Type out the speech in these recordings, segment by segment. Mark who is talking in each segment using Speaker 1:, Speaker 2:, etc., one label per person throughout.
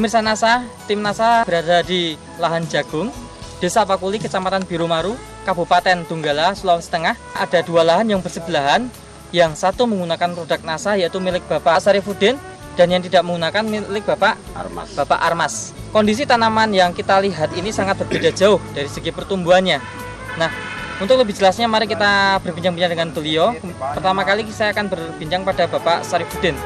Speaker 1: Pemirsa NASA, tim NASA berada di lahan jagung, Desa Pakuli, Kecamatan Biromaru, Kabupaten Donggala, Sulawesi Tengah. Ada dua lahan yang bersebelahan, yang satu menggunakan produk NASA yaitu milik Bapak Sarifudin, dan yang tidak menggunakan milik Bapak Armas. Kondisi tanaman yang kita lihat ini sangat berbeda jauh dari segi pertumbuhannya. Nah, untuk lebih jelasnya mari kita berbincang-bincang dengan beliau. Pertama kali saya akan berbincang pada Bapak Sarifudin.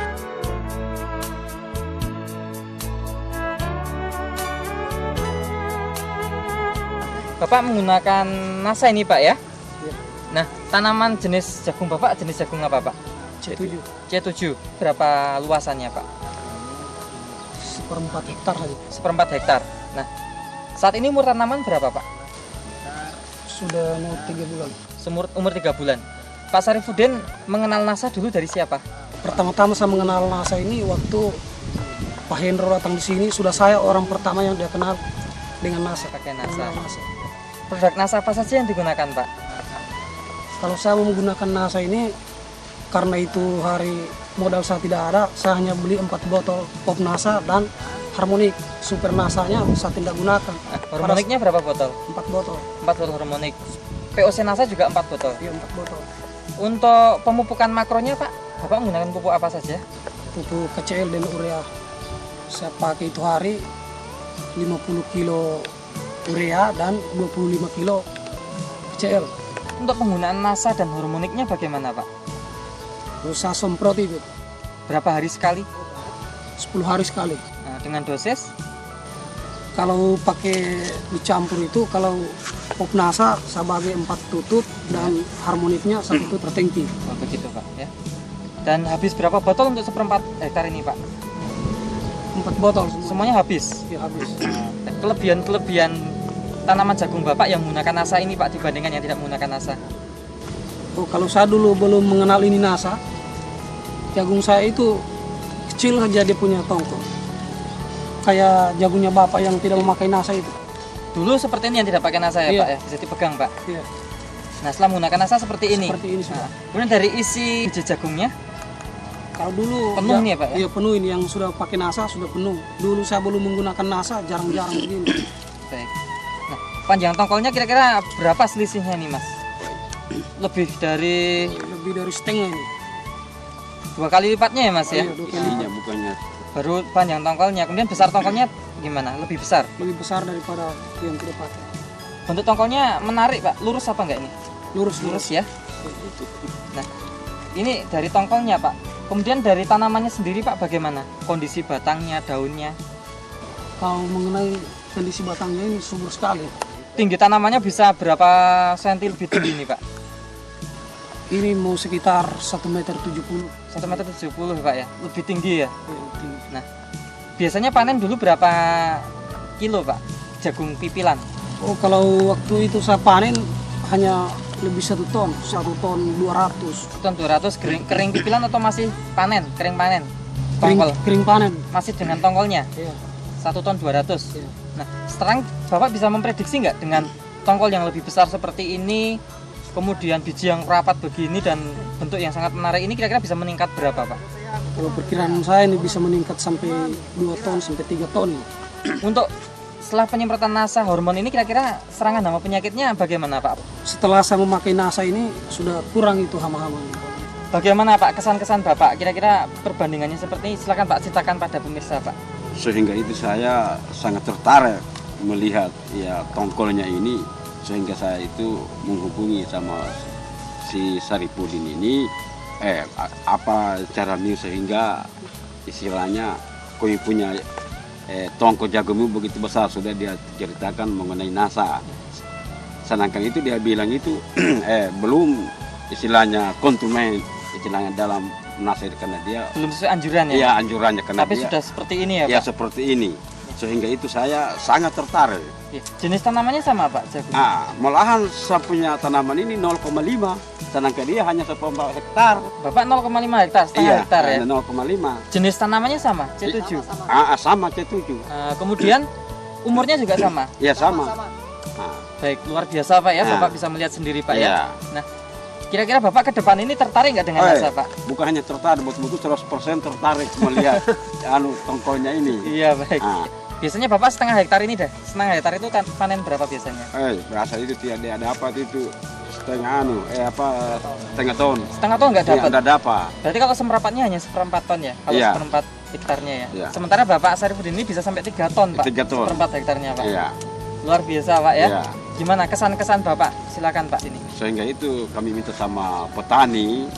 Speaker 1: Bapak menggunakan NASA ini Pak ya? Nah, tanaman jenis jagung Bapak jenis jagung apa Pak?
Speaker 2: C7.
Speaker 1: C7. Berapa luasannya Pak?
Speaker 2: 1/4 hektar lagi.
Speaker 1: 1/4 hektar. Nah, saat ini umur tanaman berapa Pak?
Speaker 2: Sudah mau 3 bulan.
Speaker 1: Umur 3 bulan. Pak Sarifudin mengenal NASA dulu dari siapa?
Speaker 2: Pertama-tama saya mengenal NASA ini waktu Pak Hendro datang di sini. Sudah saya orang pertama yang dia kenal dengan NASA.
Speaker 1: Pakai NASA.
Speaker 2: NASA.
Speaker 1: Produk NASA apa saja yang digunakan Pak?
Speaker 2: Kalau saya mau menggunakan NASA ini, karena itu hari modal saya tidak ada, saya hanya beli 4 botol pop NASA dan harmonik. Super NASA-nya saya tidak gunakan.
Speaker 1: Harmoniknya berapa botol?
Speaker 2: 4 botol.
Speaker 1: 4 botol harmonik. POC NASA juga 4 botol?
Speaker 2: Iya, 4 botol.
Speaker 1: Untuk pemupukan makronya Pak, Bapak menggunakan pupuk apa saja?
Speaker 2: Pupuk KCL dan urea. Saya pakai itu hari 50 kilo urea dan 25 kilo KCL.
Speaker 1: Untuk penggunaan NASA dan harmoniknya bagaimana Pak?
Speaker 2: Saya semprot itu.
Speaker 1: Berapa hari sekali?
Speaker 2: 10 hari sekali.
Speaker 1: Nah, dengan dosis?
Speaker 2: Kalau pakai dicampur itu, kalau pop NASA saya bagi 4 tutut dan harmoniknya 1 tutut per tangki.
Speaker 1: Oh, begitu Pak ya. Dan habis berapa botol untuk 1/4 hektar ini Pak?
Speaker 2: 4 botol
Speaker 1: semuanya habis?
Speaker 2: Ya, habis.
Speaker 1: Kelebihan tanaman jagung Bapak yang menggunakan NASA ini Pak dibandingkan yang tidak menggunakan NASA?
Speaker 2: Oh, kalau saya dulu belum mengenal ini NASA, jagung saya itu kecil aja dia punya tongkol. Kayak jagungnya Bapak yang tidak memakai NASA itu.
Speaker 1: Dulu seperti ini yang tidak pakai NASA ya
Speaker 2: Iya.
Speaker 1: Pak ya? Bisa dipegang Pak?
Speaker 2: Iya.
Speaker 1: Nah, setelah menggunakan NASA seperti ini?
Speaker 2: Seperti ini sudah.
Speaker 1: Nah, kemudian dari isi biji jagungnya?
Speaker 2: Kalau dulu
Speaker 1: penuh nih ya Pak ya?
Speaker 2: Iya, penuh ini yang sudah pakai NASA sudah penuh. Dulu saya belum menggunakan NASA, jarang-jarang begini.
Speaker 1: Baik. Nah, panjang tongkolnya kira-kira berapa selisihnya nih Mas? Lebih dari
Speaker 2: setengah ini.
Speaker 1: 2 kali lipatnya ya Mas ya?
Speaker 2: Iya, 2 kali lipat.
Speaker 3: Bukannya
Speaker 1: Baru panjang tongkolnya, kemudian besar tongkolnya gimana? Lebih besar?
Speaker 2: Lebih besar daripada yang tidak pakai.
Speaker 1: Bentuk tongkolnya menarik Pak, lurus apa enggak ini?
Speaker 2: Lurus
Speaker 1: ya? Nah, ini dari tongkolnya Pak. Kemudian dari tanamannya sendiri Pak bagaimana? Kondisi batangnya, daunnya?
Speaker 2: Kalau mengenai kondisi batangnya ini subur sekali.
Speaker 1: Tinggi tanamannya bisa berapa senti lebih tinggi ini Pak?
Speaker 2: Ini mau sekitar 1,70 meter.
Speaker 1: 1,70 meter Pak ya? Lebih tinggi ya?
Speaker 2: Iya, tinggi.
Speaker 1: Nah, biasanya panen dulu berapa kilo Pak? Jagung pipilan?
Speaker 2: Oh, kalau waktu itu saya panen hanya lebih 1 ton 200.
Speaker 1: 1 ton 200 kering pipilan atau masih panen? Kering panen?
Speaker 2: Kering,
Speaker 1: Tongkol?
Speaker 2: kering panen.
Speaker 1: Masih dengan tongkolnya?
Speaker 2: Iya.
Speaker 1: 1 ton 200.
Speaker 2: Iya.
Speaker 1: Nah, sekarang Bapak bisa memprediksi nggak dengan tongkol yang lebih besar seperti ini, kemudian biji yang rapat begini dan bentuk yang sangat menarik ini kira-kira bisa meningkat berapa Pak?
Speaker 2: Kalau perkiraan saya ini bisa meningkat sampai 2 ton sampai 3 ton.
Speaker 1: Untuk setelah penyemprotan NASA hormon ini kira-kira serangan hama penyakitnya bagaimana Pak?
Speaker 2: Setelah saya memakai NASA ini sudah kurang itu hama-hama.
Speaker 1: Bagaimana Pak kesan-kesan Bapak? Kira-kira perbandingannya seperti ini, silakan Pak ceritakan pada pemirsa Pak.
Speaker 3: sehingga itu saya sangat tertarik melihat ya tongkolnya ini, sehingga saya itu menghubungi sama si Sarifudin ini apa caranya sehingga istilahnya kau punya tongkol jagungmu begitu besar. Sudah dia ceritakan mengenai NASA, sedangkan itu dia bilang itu belum istilahnya konsumen istilahnya dalam NASA, karena dia
Speaker 1: belum sesuai anjuran ya?
Speaker 3: Iya, anjurannya karena
Speaker 1: tapi
Speaker 3: dia
Speaker 1: sudah seperti ini ya Pak?
Speaker 3: Ya seperti ini, sehingga itu saya sangat tertarik.
Speaker 1: Ya. Jenis tanamannya sama Pak jagung?
Speaker 3: Malahan saya punya tanaman ini 0,5, sedangkan dia hanya 1,4 hektar.
Speaker 1: Bapak 0,5 hektar, setengah hektar ya?
Speaker 3: 0,5.
Speaker 1: Jenis tanamannya sama, C7?
Speaker 3: Sama C7.
Speaker 1: Kemudian umurnya juga sama?
Speaker 3: Iya sama.
Speaker 1: Baik, luar biasa Pak ya, Bapak bisa melihat sendiri Pak ya. Nah, Kira-kira Bapak ke depan ini tertarik nggak dengan nasa, Pak?
Speaker 3: Bukan hanya tertarik, betul-betul 100% tertarik melihat tongkolnya ini.
Speaker 1: Iya, baik.
Speaker 3: Nah,
Speaker 1: Biasanya Bapak setengah hektar ini dah. Setengah hektar itu panen berapa biasanya?
Speaker 3: berasa itu tidak ada dapat itu setengah ton.
Speaker 1: Setengah ton nggak dapat?
Speaker 3: Tidak dapat.
Speaker 1: Berarti kalau semerapatnya hanya seperempat ton ya? Kalau
Speaker 3: Iya.
Speaker 1: seperempat hektarnya ya?
Speaker 3: Iya.
Speaker 1: Sementara Bapak Sarifudin ini bisa sampai 3 ton, Pak?
Speaker 3: 3 ton.
Speaker 1: Seperempat hektarnya, Pak?
Speaker 3: Iya.
Speaker 1: Luar biasa, Pak ya?
Speaker 3: Iya.
Speaker 1: Gimana kesan-kesan Bapak? Silakan, Pak, ini.
Speaker 3: Sehingga itu kami minta sama petani,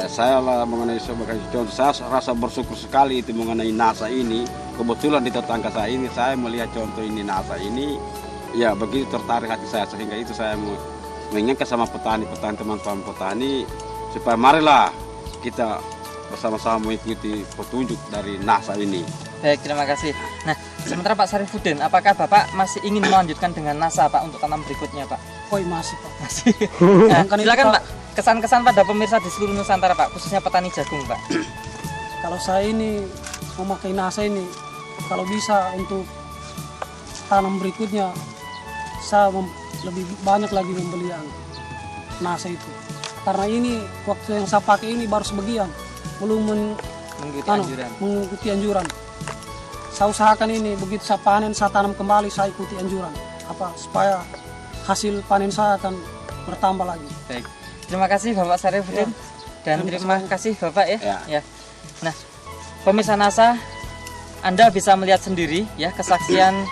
Speaker 3: saya lah mengenai sebagai contoh, saya rasa bersyukur sekali itu mengenai nasa ini. Kebetulan di tetangga saya ini, saya melihat contoh ini nasa ini, ya begitu tertarik hati saya, sehingga itu saya mengingatkan sama petani-petani, teman-teman petani, supaya marilah kita bersama-sama mengikuti petunjuk dari nasa ini.
Speaker 1: Baik, terima kasih. Nah, sementara Pak Sarifudin, apakah Bapak masih ingin melanjutkan dengan nasa, Pak, untuk tanam berikutnya, Pak?
Speaker 2: Oh masih Pak.
Speaker 1: Masih. Nah, silakan, Pak. Kesan-kesan pada pemirsa di seluruh Nusantara, Pak, khususnya petani jagung, Pak.
Speaker 2: Kalau saya ini memakai nasa ini, kalau bisa untuk tanam berikutnya, saya lebih banyak lagi membeli yang nasa itu. Karena ini waktu yang saya pakai ini baru sebagian, belum mengikuti anjuran. Saya usahakan ini begitu saya panen, saya tanam kembali, saya ikuti anjuran supaya hasil panen saya akan bertambah lagi.
Speaker 1: Baik, terima kasih Bapak Sarifudin dan terima kasih Bapak ya. Ya. Nah, pemirsa nasa, Anda bisa melihat sendiri ya kesaksian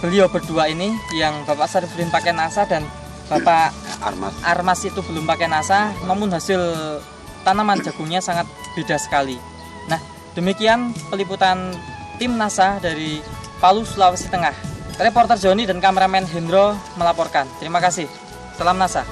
Speaker 1: beliau berdua ini, yang Bapak Sarifudin pakai nasa dan Bapak Armas itu belum pakai nasa, namun hasil tanaman jagungnya sangat beda sekali. Nah, demikian peliputan tim nasa dari Palu, Sulawesi Tengah. Reporter Joni dan kameramen Hendro melaporkan. Terima kasih. Salam nasa.